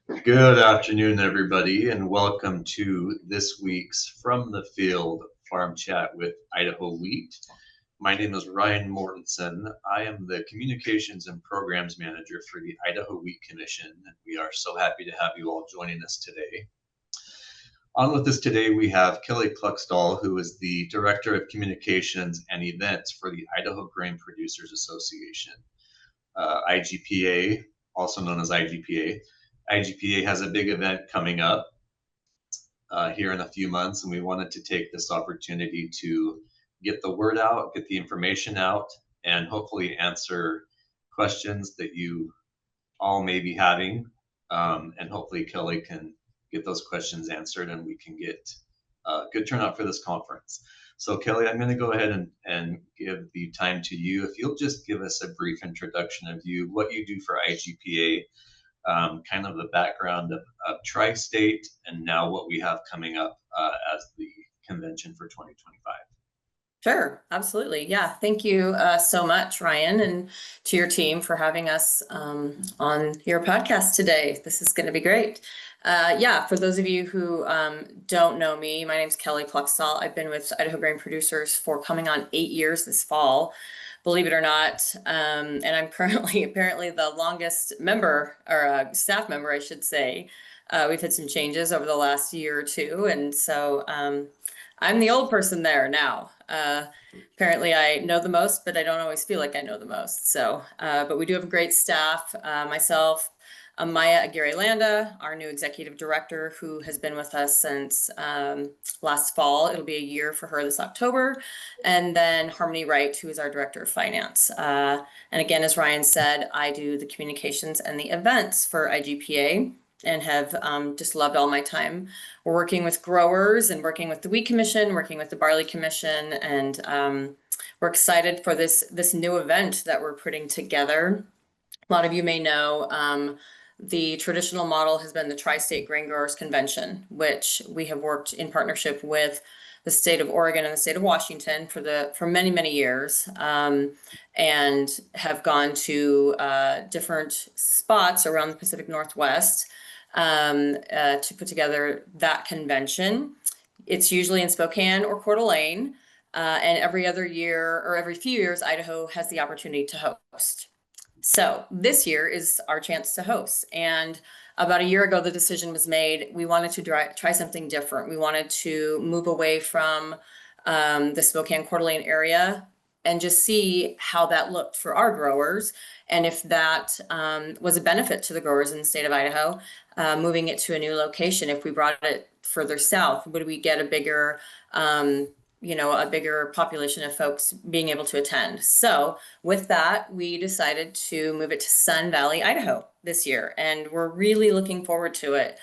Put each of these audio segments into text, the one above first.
Good afternoon, everybody, and welcome to this week's From the Field Farm Chat with Idaho Wheat. My name is Ryan Mortensen. I am the Communications and Programs Manager for the Idaho Wheat Commission, and we are so happy to have you all joining us today. On with us today, we have Kellie Kluksdal, who is the Director of Communications and Events for the Idaho Grain Producers Association, IGPA, also known as IGPA. IGPA has a big event coming up here in a few months, and we wanted to take this opportunity to get the word out, get the information out, and hopefully answer questions that you all may be having. And hopefully Kellie can get those questions answered and we can get a good turnout for this conference. So Kellie, I'm going to go ahead and give the time to you. If you'll just give us a brief introduction of you, what you do for IGPA, kind of the background of Tri-State, and now what we have coming up as the convention for 2025. Sure, absolutely. Yeah, thank you so much, Ryan, and to your team for having us on your podcast today. This is going to be great. Yeah, for those of you who don't know me, my name's Kellie Kluksdal. I've been with Idaho Grain Producers for coming on 8 years this fall, believe it or not. And I'm currently apparently the longest member, or staff member, I should say. We've had some changes over the last year or two, and so I'm the old person there now. Apparently I know the most, but I don't always feel like I know the most. So, but we do have a great staff. Myself, Maya Aguirre-Landa, our new executive director, who has been with us since last fall. It'll be a year for her this October. And then Harmony Wright, who is our director of finance. And again, as Ryan said, I do the communications and the events for IGPA, and have just loved all my time. We're working with growers and working with the Wheat Commission, working with the Barley Commission, and we're excited for this new event that we're putting together. A lot of you may know the traditional model has been the Tri-State Grain Growers Convention, which we have worked in partnership with the state of Oregon and the state of Washington for many, many years, and have gone to different spots around the Pacific Northwest to put together that convention. It's usually in Spokane or Coeur d'Alene, and every other year or every few years, Idaho has the opportunity to host. So this year is our chance to host. And about a year ago, the decision was made. We wanted to try something different. We wanted to move away from the Spokane Coeur d'Alene area and just see how that looked for our growers, and if that was a benefit to the growers in the state of Idaho, moving it to a new location. If we brought it further south, would we get a bigger population of folks being able to attend? So with that, we decided to move it to Sun Valley, Idaho this year, and we're really looking forward to it.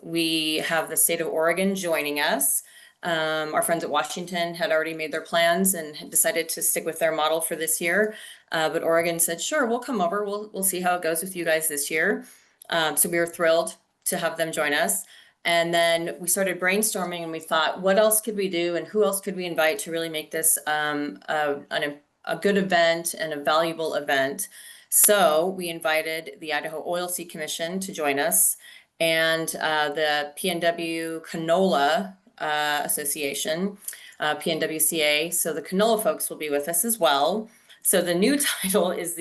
We have the state of Oregon joining us. Our friends at Washington had already made their plans and had decided to stick with their model for this year. But Oregon said, sure, we'll come over. We'll see how it goes with you guys this year. So we were thrilled to have them join us. And then we started brainstorming, and we thought, what else could we do and who else could we invite to really make this a good event and a valuable event? So we invited the Idaho Oilseed Commission to join us, and the PNW Canola Association, PNWCA. So the canola folks will be with us as well. So the new title is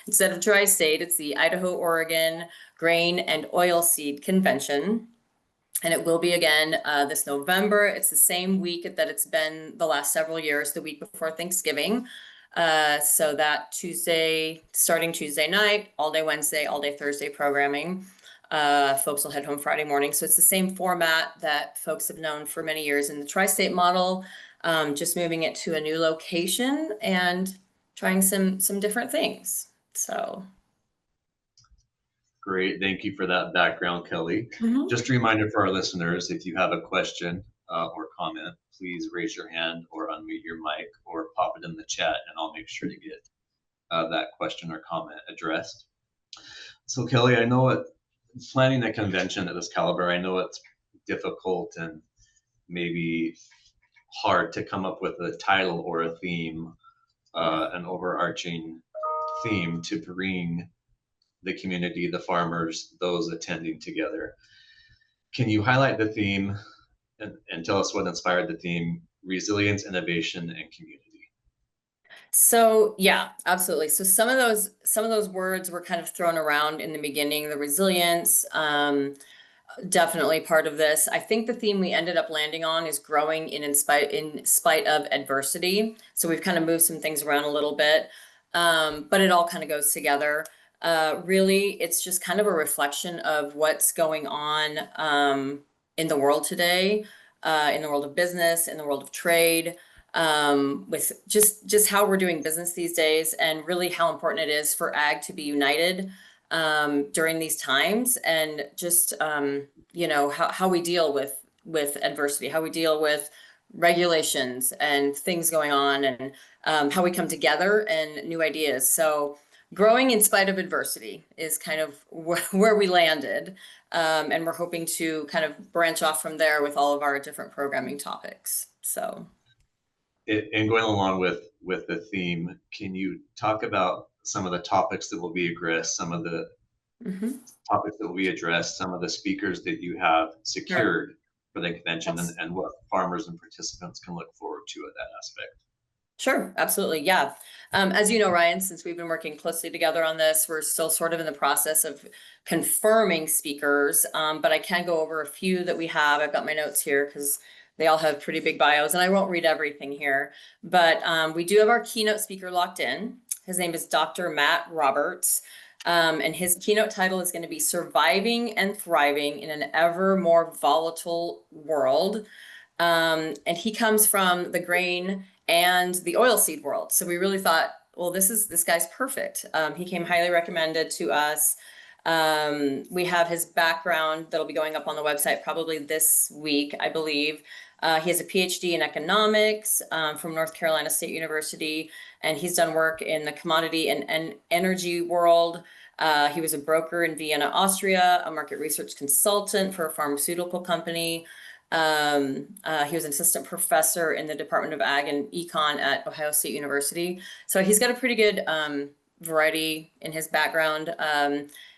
instead of Tri-State, it's the Idaho-Oregon Grain and Oilseed Convention. And it will be again this November. It's the same week that it's been the last several years, the week before Thanksgiving. So that starting Tuesday night, all day Wednesday, all day Thursday programming. Folks will head home Friday morning. So it's the same format that folks have known for many years in the Tri-State model, just moving it to a new location and trying some different things. So. Great, thank you for that background, Kellie. Just a reminder for our listeners, if you have a question or comment, please raise your hand or unmute your mic or pop it in the chat, and I'll make sure to get that question or comment addressed. So Kellie, I know planning a convention at this caliber, I know it's difficult and maybe hard to come up with a title or a theme, an overarching theme to bring the community, the farmers, those attending together. Can you highlight the theme and tell us what inspired the theme, resilience, innovation, and community? So yeah, absolutely. So some of those words were kind of thrown around in the beginning, the resilience, definitely part of this. I think the theme we ended up landing on is growing in spite of adversity. So we've kind of moved some things around a little bit, but it all kind of goes together. Really, it's just kind of a reflection of what's going on in the world today, in the world of business, in the world of trade, with just how we're doing business these days, and really how important it is for ag to be united during these times, and just how we deal with adversity, how we deal with regulations and things going on, and how we come together and new ideas. So growing in spite of adversity is kind of where we landed, and we're hoping to kind of branch off from there with all of our different programming topics. So. And going along with the theme, can you talk about some of the topics that will be addressed, some of the Mhm. topics that will be addressed, some of the speakers that you have Sure. secured for the convention, Yes. and what farmers and participants can look forward to at that aspect? Sure, absolutely. Yeah. As you know, Ryan, since we've been working closely together on this, we're still sort of in the process of confirming speakers. But I can go over a few that we have. I've got my notes here because they all have pretty big bios, and I won't read everything here. But we do have our keynote speaker locked in. His name is Dr. Matt Roberts. And his keynote title is going to be Surviving and Thriving in an Ever More Volatile World. And he comes from the grain and the oilseed world. So we really thought, well, this guy's perfect. He came highly recommended to us. We have his background that'll be going up on the website probably this week, I believe. He has a PhD in economics from North Carolina State University, and he's done work in the commodity and energy world. He was a broker in Vienna, Austria, a market research consultant for a pharmaceutical company. He was an assistant professor in the Department of Ag and Econ at Ohio State University. So he's got a pretty good variety in his background.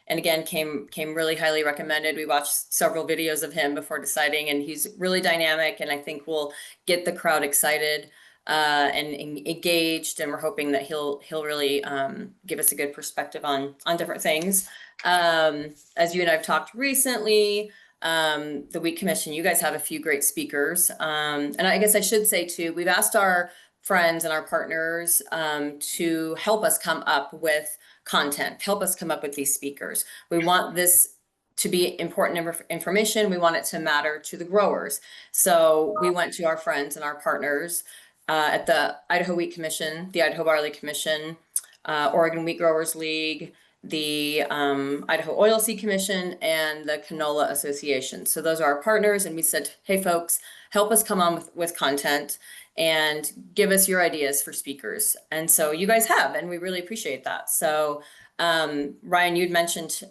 And again, came really highly recommended. We watched several videos of him before deciding, and he's really dynamic, and I think will get the crowd excited and engaged. And we're hoping that he'll really give us a good perspective on different things. As you and I've talked recently, the Wheat Commission, you guys have a few great speakers. And I guess I should say too, we've asked our friends and our partners to help us come up with content, help us come up with these speakers. We want this to be important information. We want it to matter to the growers. So we went to our friends and our partners at the Idaho Wheat Commission, the Idaho Barley Commission, Oregon Wheat Growers League, the Idaho Oilseed Commission, and the Canola Association. So those are our partners, and we said, hey folks, help us come on with content and give us your ideas for speakers. And so you guys have, and we really appreciate that. So Ryan, you'd mentioned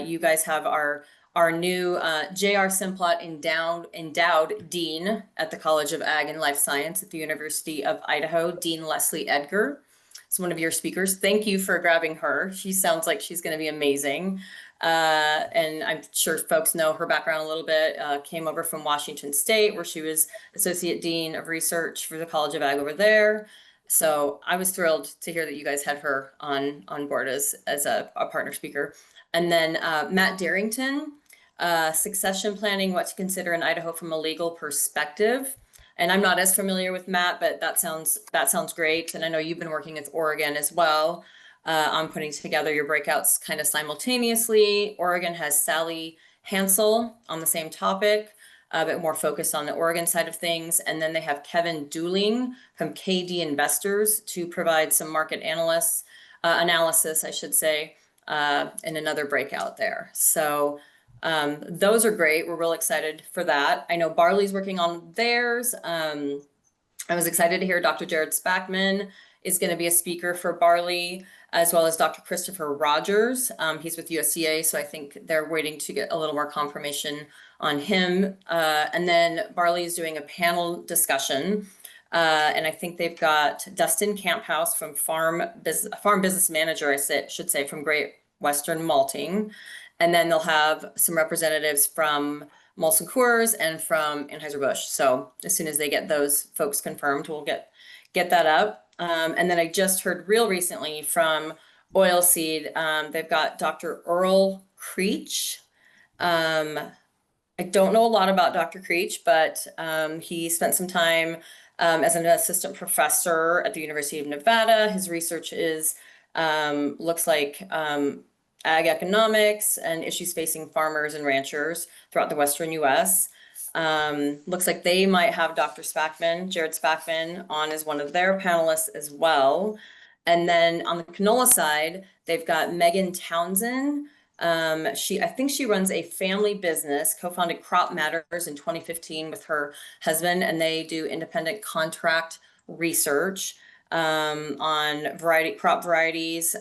you guys have our new J.R. Simplot endowed Dean at the College of Ag and Life Science at the University of Idaho, Dean Leslie Edgar. It's one of your speakers. Thank you for grabbing her. She sounds like she's going to be amazing. And I'm sure folks know her background a little bit. Came over from Washington State, where she was Associate Dean of Research for the College of Ag over there. So I was thrilled to hear that you guys had her on board as a partner speaker. And then Matt Darrington, succession planning, what to consider in Idaho from a legal perspective. And I'm not as familiar with Matt, but that sounds great. And I know you've been working with Oregon as well on putting together your breakouts kind of simultaneously. Oregon has Sally Hansel on the same topic, but more focused on the Oregon side of things. And then they have Kevin Dooling from KD Investors to provide some market analysis, I should say, in another breakout there. So those are great. We're real excited for that. I know Barley's working on theirs. I was excited to hear Dr. Jared Spackman is going to be a speaker for Barley, as well as Dr. Christopher Rogers. He's with USDA, so I think they're waiting to get a little more confirmation on him. And then Barley is doing a panel discussion. And I think they've got Dustin Camphouse from Farm Business Manager, should say, from Western Malting. And then they'll have some representatives from Molson Coors and from Anheuser-Busch. So as soon as they get those folks confirmed, we'll get that up. And then I just heard real recently from Oilseed, they've got Dr. Earl Creech. I don't know a lot about Dr. Creech, but he spent some time as an assistant professor at the University of Nevada. His research is looks like ag economics and issues facing farmers and ranchers throughout the Western US. Looks like they might have Dr. Spackman, Jared Spackman, on as one of their panelists as well. And then on the canola side, they've got Megan Townsend. I think she runs a family business, co-founded Crop Matters in 2015 with her husband, and they do independent contract research on crop varieties.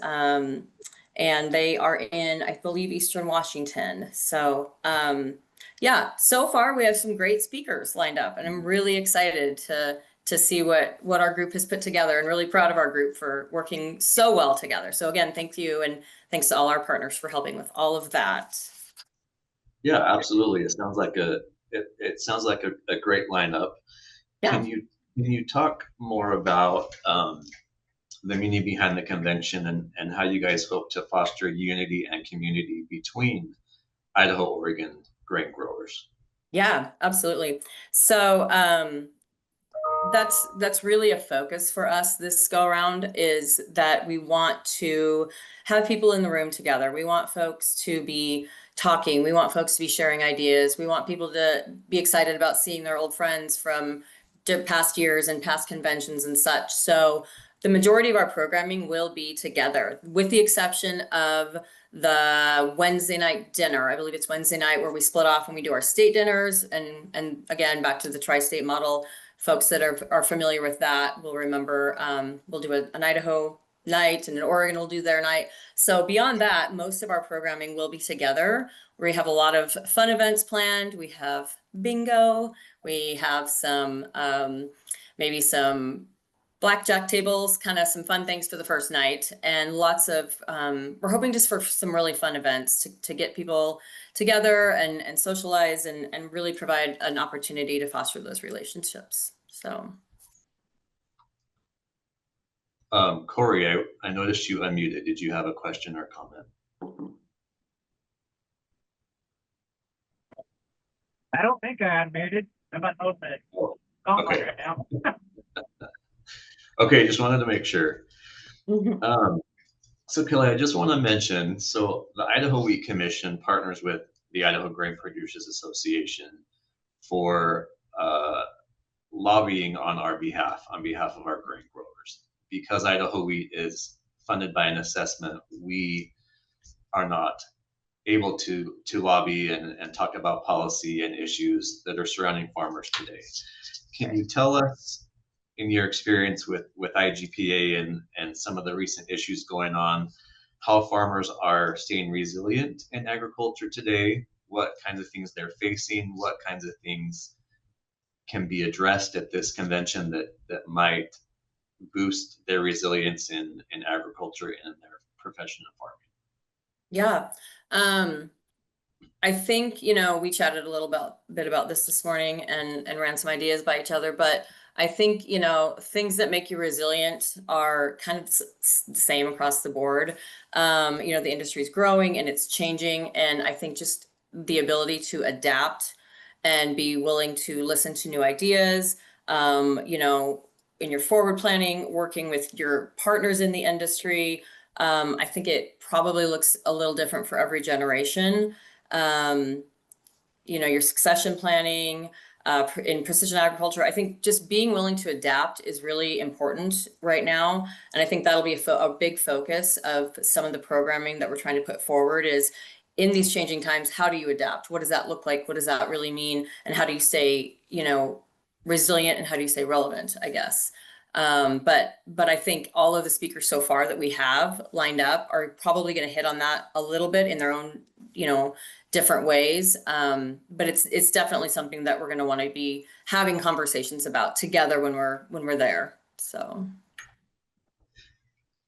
And they are in, I believe, Eastern Washington. So yeah, so far we have some great speakers lined up, and I'm really excited to see what our group has put together, and really proud of our group for working so well together. So again, thank you, and thanks to all our partners for helping with all of that. Yeah, absolutely. It sounds like a great lineup. Yeah. Can you talk more about the meaning behind the convention and how you guys hope to foster unity and community between Idaho-Oregon grain growers? Yeah, absolutely. So that's really a focus for us this go around, is that we want to have people in the room together. We want folks to be talking. We want folks to be sharing ideas. We want people to be excited about seeing their old friends from past years and past conventions and such. So the majority of our programming will be together, with the exception of the Wednesday night dinner. I believe it's Wednesday night where we split off and we do our state dinners. And again, back to the tri-state model. Folks that are familiar with that will remember we'll do an Idaho night, and an Oregon will do their night. So beyond that, most of our programming will be together. We have a lot of fun events planned. We have bingo. We have some maybe some blackjack tables, kind of some fun things for the first night, and lots of we're hoping just for some really fun events to get people together and socialize and really provide an opportunity to foster those relationships. So Corey, I noticed you unmuted. Did you have a question or comment? I don't think I unmuted. I'm not open it. Oh, okay. Right now. Okay, just wanted to make sure. So Kellie, I just want to mention, so the Idaho Wheat Commission partners with the Idaho Grain Producers Association for lobbying on behalf of our grain growers. Because Idaho Wheat is funded by an assessment, we are not able to lobby and talk about policy and issues that are surrounding farmers today. Can you tell us, in your experience with IGPA and some of the recent issues going on, how farmers are staying resilient in agriculture today, what kinds of things they're facing, what kinds of things can be addressed at this convention that might boost their resilience in agriculture and in their profession of farming? Yeah. I think, we chatted a little bit about this morning and ran some ideas by each other, but I think, things that make you resilient are kind of the same across the board. The industry is growing and it's changing. And I think just the ability to adapt and be willing to listen to new ideas, in your forward planning, working with your partners in the industry. I think it probably looks a little different for every generation. Your succession planning, in precision agriculture, I think just being willing to adapt is really important right now. And I think that'll be a big focus of some of the programming that we're trying to put forward is, in these changing times, how do you adapt? What does that look like? What does that really mean? And how do you stay, resilient, and how do you stay relevant, I guess? But I think all of the speakers so far that we have lined up are probably going to hit on that a little bit in their own, different ways. But it's definitely something that we're going to want to be having conversations about together when we're there. So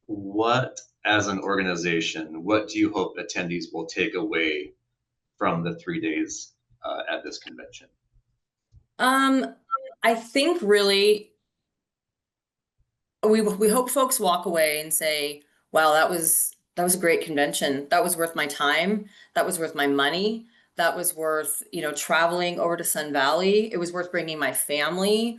what as an organization, what do you hope attendees will take away from the 3 days at this convention? I think really we hope folks walk away and say, wow, that was a great convention. That was worth my time. That was worth my money. That was worth, traveling over to Sun Valley. It was worth bringing my family.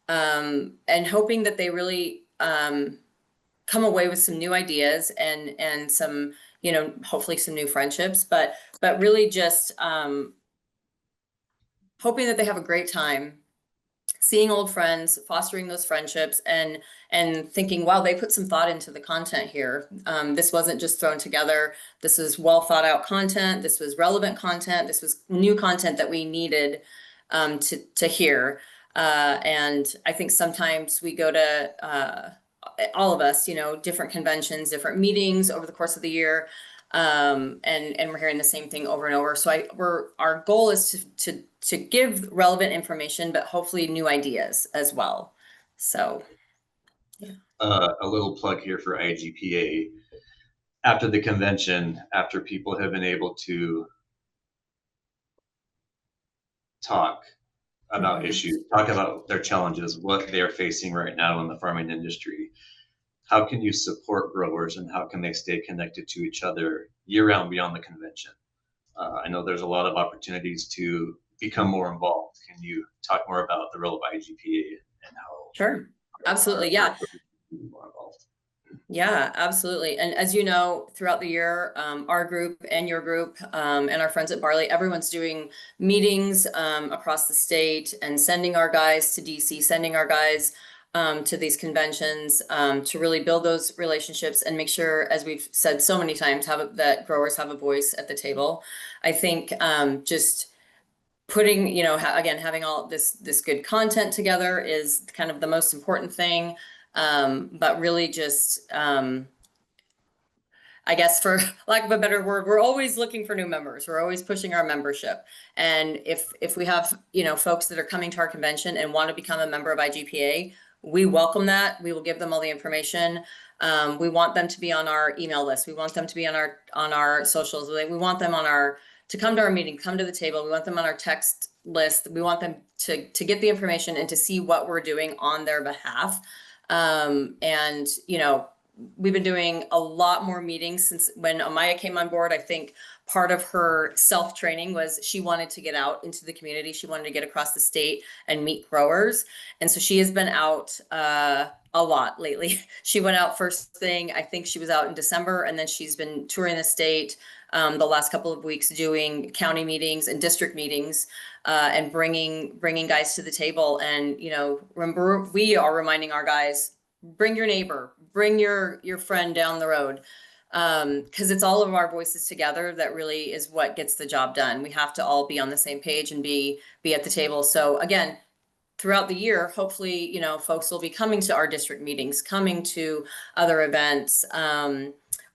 And hoping that they really come away with some new ideas and some, hopefully some new friendships, but really just hoping that they have a great time seeing old friends, fostering those friendships, and thinking, wow, they put some thought into the content here. This wasn't just thrown together. This is well thought out content. This was relevant content. This was new content that we needed to hear. And I think sometimes we go to all of us, different conventions, different meetings over the course of the year. And we're hearing the same thing over and over. So our goal is to give relevant information, but hopefully new ideas as well. So, yeah. A little plug here for IGPA. After the convention, after people have been able to talk about issues, talk about their challenges, what they're facing right now in the farming industry, how can you support growers and how can they stay connected to each other year round beyond the convention? I know there's a lot of opportunities to become more involved. Can you talk more about the role of IGPA and how? Sure. Absolutely. Yeah. More involved? Yeah, absolutely. And as you know, throughout the year, our group and your group and our friends at Barley, everyone's doing meetings across the state and sending our guys to DC, sending our guys to these conventions to really build those relationships and make sure, as we've said so many times, that growers have a voice at the table. I think just putting, again, having all this good content together is kind of the most important thing. But really just, I guess for lack of a better word, we're always looking for new members. We're always pushing our membership. And if we have, folks that are coming to our convention and want to become a member of IGPA, we welcome that. We will give them all the information. We want them to be on our email list. We want them to be on our socials. We want them to come to our meeting, come to the table. We want them on our text list. We want them to get the information and to see what we're doing on their behalf. And, we've been doing a lot more meetings since when Amaya came on board. I think part of her self-training was she wanted to get out into the community. She wanted to get across the state and meet growers. And so she has been out a lot lately. She went out first thing, I think she was out in December, and then she's been touring the state the last couple of weeks doing county meetings and district meetings and bringing guys to the table. And, remember, we are reminding our guys, bring your neighbor, bring your friend down the road. Because it's all of our voices together that really is what gets the job done. We have to all be on the same page and be at the table. So again, throughout the year, hopefully, folks will be coming to our district meetings, coming to other events.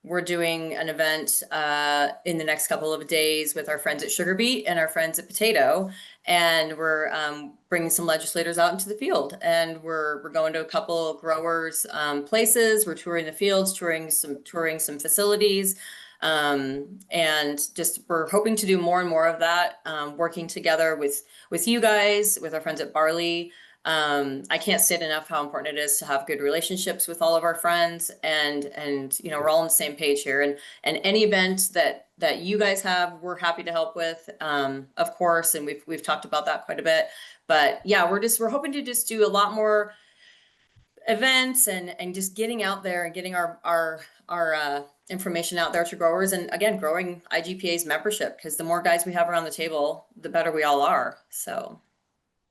We're doing an event in the next couple of days with our friends at Sugar Beet and our friends at Potato. And we're bringing some legislators out into the field, and we're going to a couple of growers places. We're touring the fields, touring some facilities, and just we're hoping to do more and more of that, working together with you guys, with our friends at Barley. I can't state enough how important it is to have good relationships with all of our friends, and we're all on the same page here. And any event that you guys have, we're happy to help with, of course. And we've talked about that quite a bit. But yeah, we're hoping to just do a lot more events and just getting out there and getting our information out there to growers, and again, growing IGPA's membership, because the more guys we have around the table, the better we all are. So.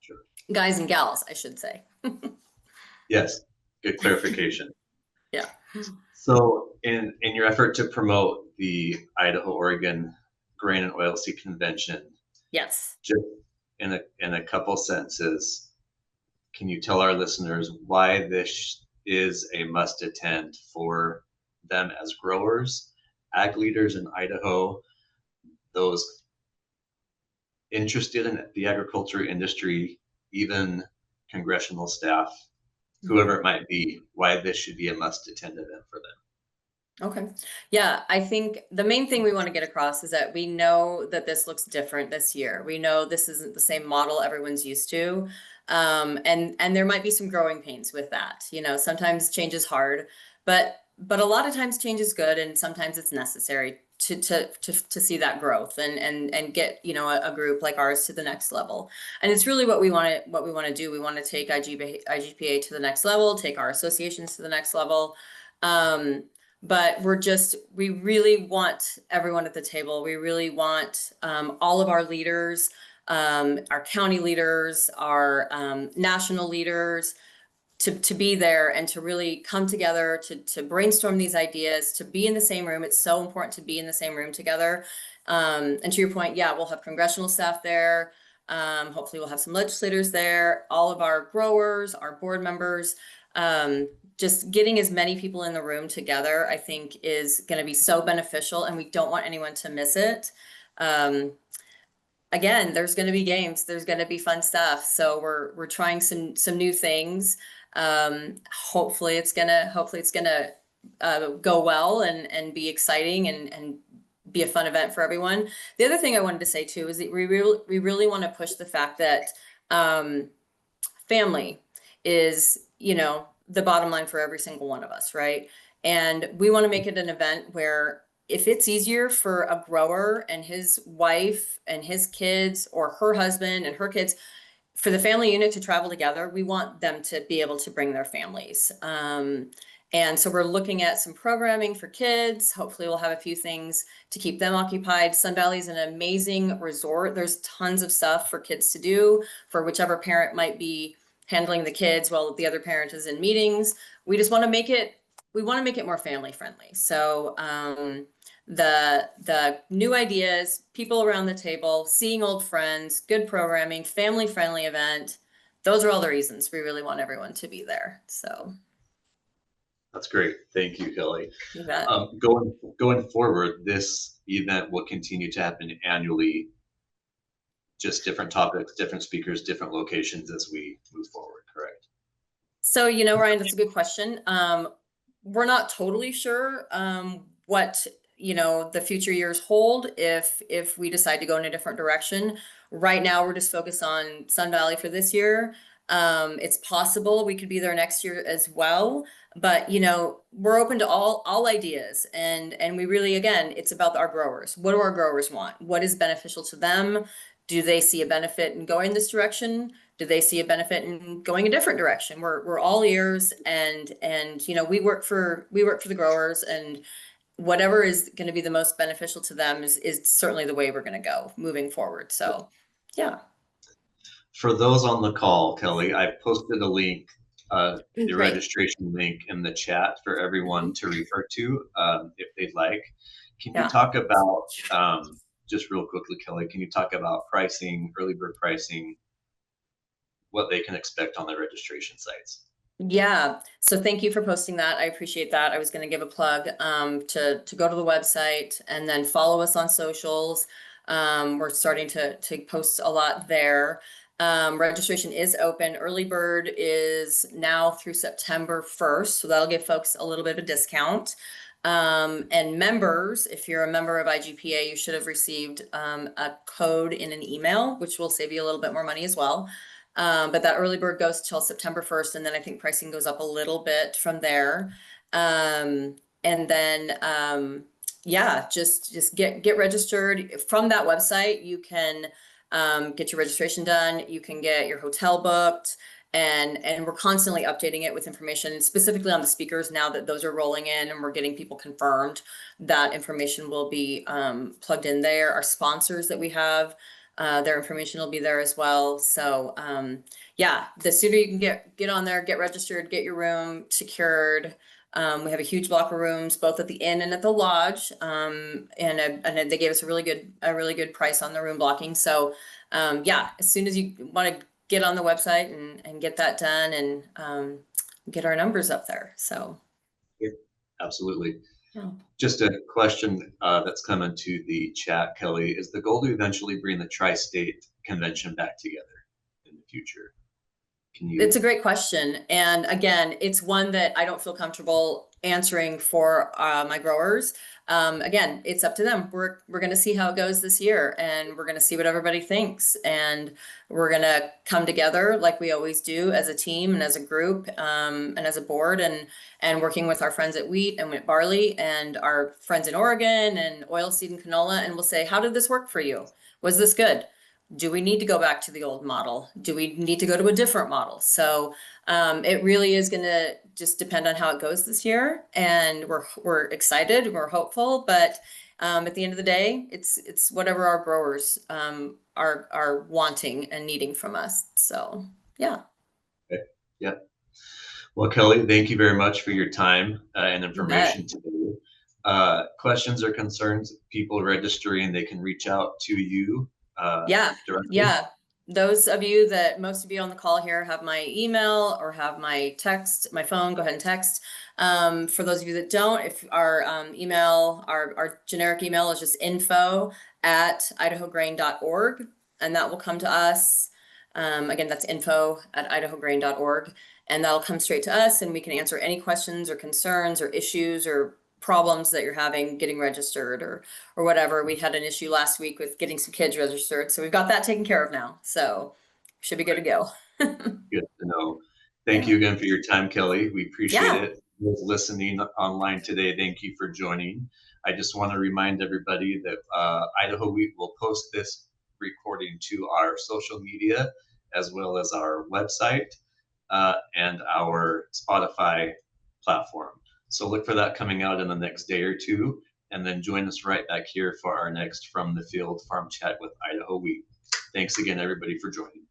Sure. Guys and gals, I should say. Yes, good clarification. Yeah. So in your effort to promote the Idaho-Oregon Grain and Oilseed Convention, yes, just in a couple sentences, can you tell our listeners why this is a must attend for them as growers, ag leaders in Idaho, those interested in the agriculture industry, even congressional staff, whoever it might be, why this should be a must attend event for them? Okay. Yeah, I think the main thing we want to get across is that we know that this looks different this year. We know this isn't the same model everyone's used to. And there might be some growing pains with that. You know, sometimes change is hard, but a lot of times change is good, and sometimes it's necessary to see that growth and get, you know, a group like ours to the next level. And it's really what we want to do. We want to take IGPA to the next level, take our associations to the next level. But we really want everyone at the table. We really want all of our leaders, our county leaders, our national leaders to be there and to really come together to brainstorm these ideas, to be in the same room. It's so important to be in the same room together. And to your point, yeah, we'll have congressional staff there. Hopefully we'll have some legislators there, all of our growers, our board members. Just getting as many people in the room together, I think, is going to be so beneficial, and we don't want anyone to miss it. Again, there's going to be games, there's going to be fun stuff, so we're trying some new things. Hopefully it's gonna go well and be exciting and be a fun event for everyone. The other thing I wanted to say too is that we really want to push the fact that family is, you know, the bottom line for every single one of us, right? And we want to make it an event where if it's easier for a grower and his wife and his kids, or her husband and her kids, for the family unit to travel together, we want them to be able to bring their families. And so we're looking at some programming for kids. Hopefully we'll have a few things to keep them occupied. Sun Valley is an amazing resort. There's tons of stuff for kids to do for whichever parent might be handling the kids while the other parent is in meetings. We just want to make it, more family friendly. So the new ideas, people around the table, seeing old friends, good programming, family friendly event. Those are all the reasons we really want everyone to be there. So That's great. Thank you, Kelly. you bet. Going forward, this event will continue to happen annually, just different topics, different speakers, different locations as we move forward, correct? So, you know, Ryan, that's a good question. We're not totally sure what, you know, the future years hold if we decide to go in a different direction. Right now, we're just focused on Sun Valley for this year. It's possible we could be there next year as well, but you know, we're open to all ideas, and we really, again, it's about our growers. What do our growers want? What is beneficial to them? Do they see a benefit in going this direction? Do they see a benefit in going a different direction? We're all ears, and you know, we work for the growers, and whatever is going to be the most beneficial to them is certainly the way we're going to go moving forward. So, yeah. For those on the call, Kelly, I posted a link, the Great. registration link in the chat for everyone to refer to if they'd like. Can Yeah. you talk about, just real quickly, Kelly, can you talk about pricing, early bird pricing, what they can expect on the registration sites? Yeah, so thank you for posting that. I appreciate that. I was going to give a plug to go to the website and then follow us on socials. We're starting to post a lot there. Registration is open. Early bird is now through September 1st, so that'll give folks a little bit of a discount. And members, if you're a member of IGPA, you should have received a code in an email, which will save you a little bit more money as well. But that early bird goes till September 1st, and then I think pricing goes up a little bit from there. And then yeah, just get registered from that website. You can get your registration done. You can get your hotel booked, and we're constantly updating it with information, specifically on the speakers now that those are rolling in and we're getting people confirmed. That information will be plugged in there. Our sponsors that we have, their information will be there as well. So yeah, the sooner you can get on there, get registered, get your room secured. We have a huge block of rooms, both at the inn and at the lodge. And they gave us a really good price on the room blocking. So yeah, as soon as you want to get on the website and get that done, and get our numbers up there. So Yeah, absolutely. yeah. Just a question that's come into the chat, Kelly. Is the goal to eventually bring the tri-state convention back together in the future? Can you? It's a great question. And again, it's one that I don't feel comfortable answering for my growers. Again, it's up to them. We're going to see how it goes this year, and we're going to see what everybody thinks. And we're going to come together like we always do as a team and as a group, and as a board, and working with our friends at Wheat and with Barley and our friends in Oregon and Oilseed and Canola. And we'll say, how did this work for you? Was this good? Do we need to go back to the old model? Do we need to go to a different model? So it really is going to just depend on how it goes this year. And we're excited, we're hopeful, but at the end of the day, it's whatever our growers are wanting and needing from us. So yeah. Okay. Yeah. Well, Kelly, thank you very much for your time and information today. Questions or concerns, people registering, they can reach out to you directly. Yeah. Most of you on the call here have my email or have my phone, go ahead and text. For those of you that don't, if our our generic email is just info@idahograin.org, and that will come to us. Again, that's info@idahograin.org, and that'll come straight to us, and we can answer any questions or concerns or issues or problems that you're having getting registered or whatever. We had an issue last week with getting some kids registered, so we've got that taken care of now. So should be good to go. Good to know. Thank you again for your time, Kelly. We appreciate it. Those listening online today, thank you for joining. I just want to remind everybody that Idaho Wheat will post this recording to our social media as well as our website and our Spotify platform. So look for that coming out in the next day or two, and then join us right back here for our next From the Field Farm Chat with Idaho Wheat. Thanks again, everybody, for joining.